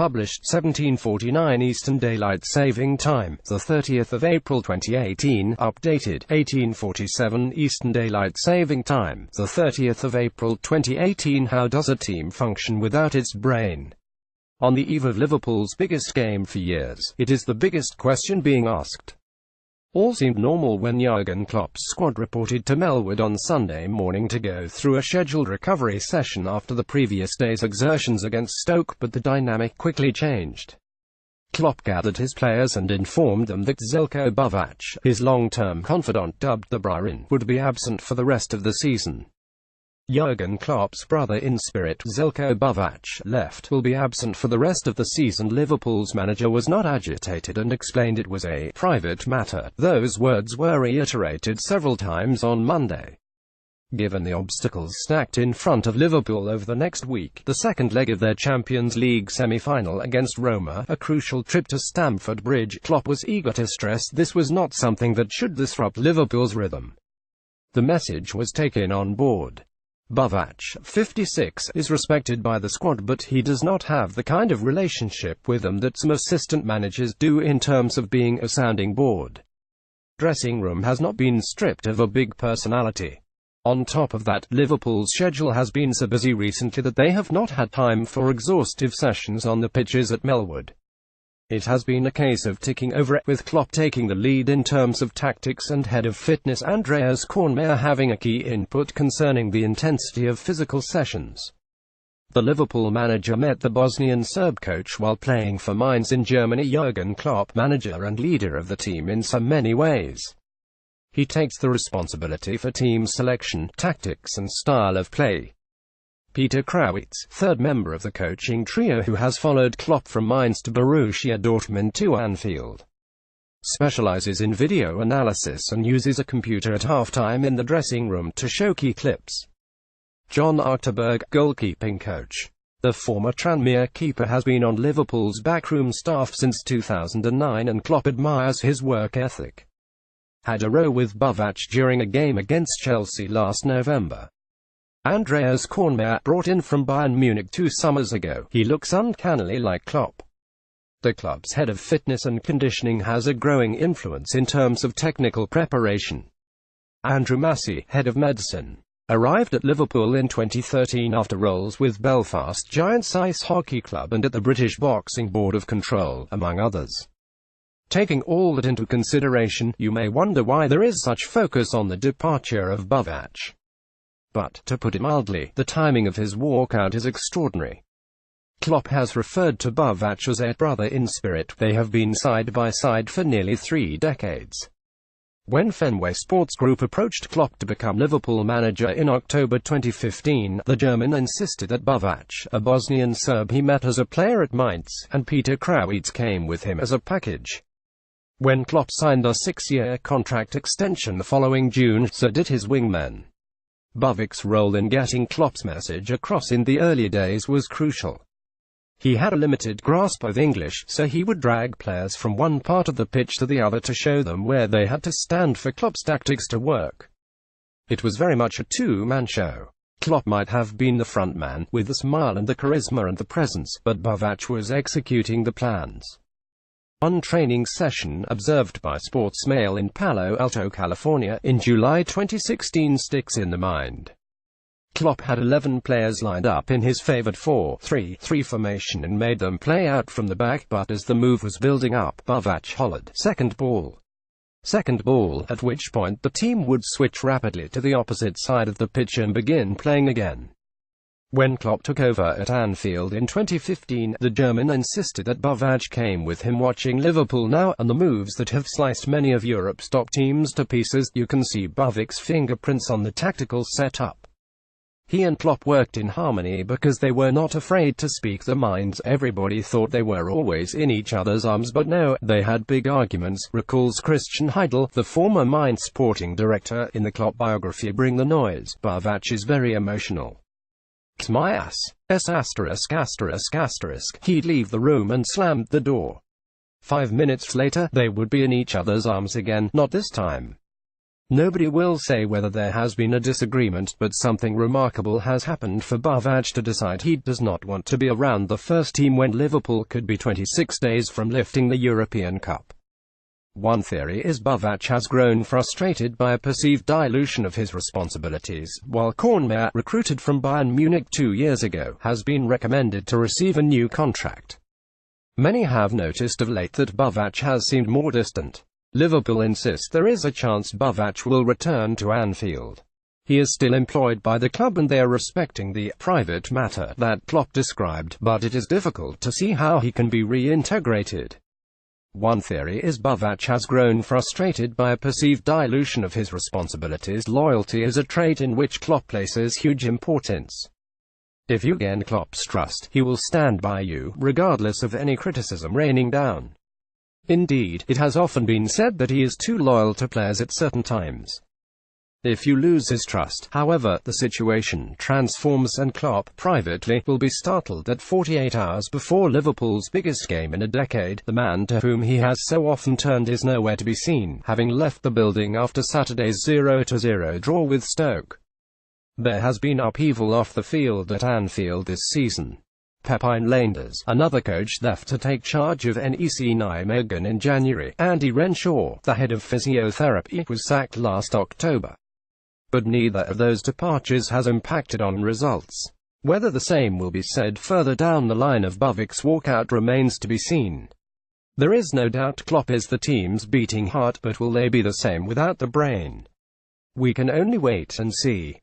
published 1749 Eastern Daylight Saving Time, the 30th of April 2018, updated 1847 Eastern Daylight Saving Time, the 30th of April 2018. How does a team function without its brain? On the eve of Liverpool's biggest game for years, it is the biggest question being asked. All seemed normal when Jurgen Klopp's squad reported to Melwood on Sunday morning to go through a scheduled recovery session after the previous day's exertions against Stoke, but the dynamic quickly changed. Klopp gathered his players and informed them that Željko Buvac, his long-term confidant dubbed the Brian, would be absent for the rest of the season. Jurgen Klopp's brother-in-spirit, Željko Buvac, will be absent for the rest of the season. Liverpool's manager was not agitated and explained it was a private matter. Those words were reiterated several times on Monday. Given the obstacles stacked in front of Liverpool over the next week, the second leg of their Champions League semi-final against Roma, a crucial trip to Stamford Bridge, Klopp was eager to stress this was not something that should disrupt Liverpool's rhythm. The message was taken on board. Buvac, 56, is respected by the squad, but he does not have the kind of relationship with them that some assistant managers do in terms of being a sounding board. Dressing room has not been stripped of a big personality. On top of that, Liverpool's schedule has been so busy recently that they have not had time for exhaustive sessions on the pitches at Melwood. It has been a case of ticking over it, with Klopp taking the lead in terms of tactics and head of fitness Andreas Kornmaier having a key input concerning the intensity of physical sessions. The Liverpool manager met the Bosnian Serb coach while playing for Mainz in Germany. Jurgen Klopp, manager and leader of the team in so many ways. He takes the responsibility for team selection, tactics and style of play. Peter Krawietz, third member of the coaching trio who has followed Klopp from Mainz to Borussia Dortmund to Anfield, specializes in video analysis and uses a computer at halftime in the dressing room to show key clips. John Achterberg, goalkeeping coach. The former Tranmere keeper has been on Liverpool's backroom staff since 2009 and Klopp admires his work ethic. Had a row with Buvac during a game against Chelsea last November. Andreas Kornmaier, brought in from Bayern Munich 2 summers ago, he looks uncannily like Klopp. The club's head of fitness and conditioning has a growing influence in terms of technical preparation. Andrew Massey, head of medicine, arrived at Liverpool in 2013 after roles with Belfast Giants Ice Hockey Club and at the British Boxing Board of Control, among others. Taking all that into consideration, you may wonder why there is such focus on the departure of Buvac. But, to put it mildly, the timing of his walkout is extraordinary. Klopp has referred to Buvac as a brother-in-spirit. They have been side by side for nearly 3 decades. When Fenway Sports Group approached Klopp to become Liverpool manager in October 2015, the German insisted that Buvac, a Bosnian Serb he met as a player at Mainz, and Peter Krawietz came with him as a package. When Klopp signed a 6-year contract extension the following June, so did his wingman. Buvac's role in getting Klopp's message across in the early days was crucial. He had a limited grasp of English, so he would drag players from one part of the pitch to the other to show them where they had to stand for Klopp's tactics to work. It was very much a two-man show. Klopp might have been the front man, with the smile and the charisma and the presence, but Buvac was executing the plans. One training session, observed by Sportsmail in Palo Alto, California, in July 2016 sticks in the mind. Klopp had 11 players lined up in his favored 4-3-3 formation and made them play out from the back, but as the move was building up, Buvac hollered, "Second ball. Second ball," at which point the team would switch rapidly to the opposite side of the pitch and begin playing again. When Klopp took over at Anfield in 2015, the German insisted that Buvac came with him. Watching Liverpool now, and the moves that have sliced many of Europe's top teams to pieces, you can see Buvac's fingerprints on the tactical setup. He and Klopp worked in harmony because they were not afraid to speak their minds. Everybody thought they were always in each other's arms, but no, they had big arguments, recalls Christian Heidel, the former Mainz sporting director, in the Klopp biography Bring the Noise. Buvac is very emotional. "My ass. He'd leave the room and slammed the door. 5 minutes later, they would be in each other's arms again. Not this time. Nobody will say whether there has been a disagreement, but something remarkable has happened for Bavac to decide he does not want to be around the first team when Liverpool could be 26 days from lifting the European Cup. One theory is Bavac has grown frustrated by a perceived dilution of his responsibilities, while Kornmaier, recruited from Bayern Munich 2 years ago, has been recommended to receive a new contract. Many have noticed of late that Bavac has seemed more distant. Liverpool insist there is a chance Bavac will return to Anfield. He is still employed by the club and they are respecting the private matter that Klopp described, but it is difficult to see how he can be reintegrated. One theory is Bavac has grown frustrated by a perceived dilution of his responsibilities. Loyalty is a trait in which Klopp places huge importance. If you gain Klopp's trust, he will stand by you, regardless of any criticism raining down. Indeed, it has often been said that he is too loyal to players at certain times. If you lose his trust, however, the situation transforms and Klopp, privately, will be startled at 48 hours before Liverpool's biggest game in a decade. The man to whom he has so often turned is nowhere to be seen, having left the building after Saturday's 0-0 draw with Stoke. There has been upheaval off the field at Anfield this season. Pepijn Leenders, another coach, left to take charge of NEC Nijmegen in January. Andy Renshaw, the head of physiotherapy, was sacked last October. But neither of those departures has impacted on results. Whether the same will be said further down the line of Bavac's walkout remains to be seen. There is no doubt Klopp is the team's beating heart, but will they be the same without the brain? We can only wait and see.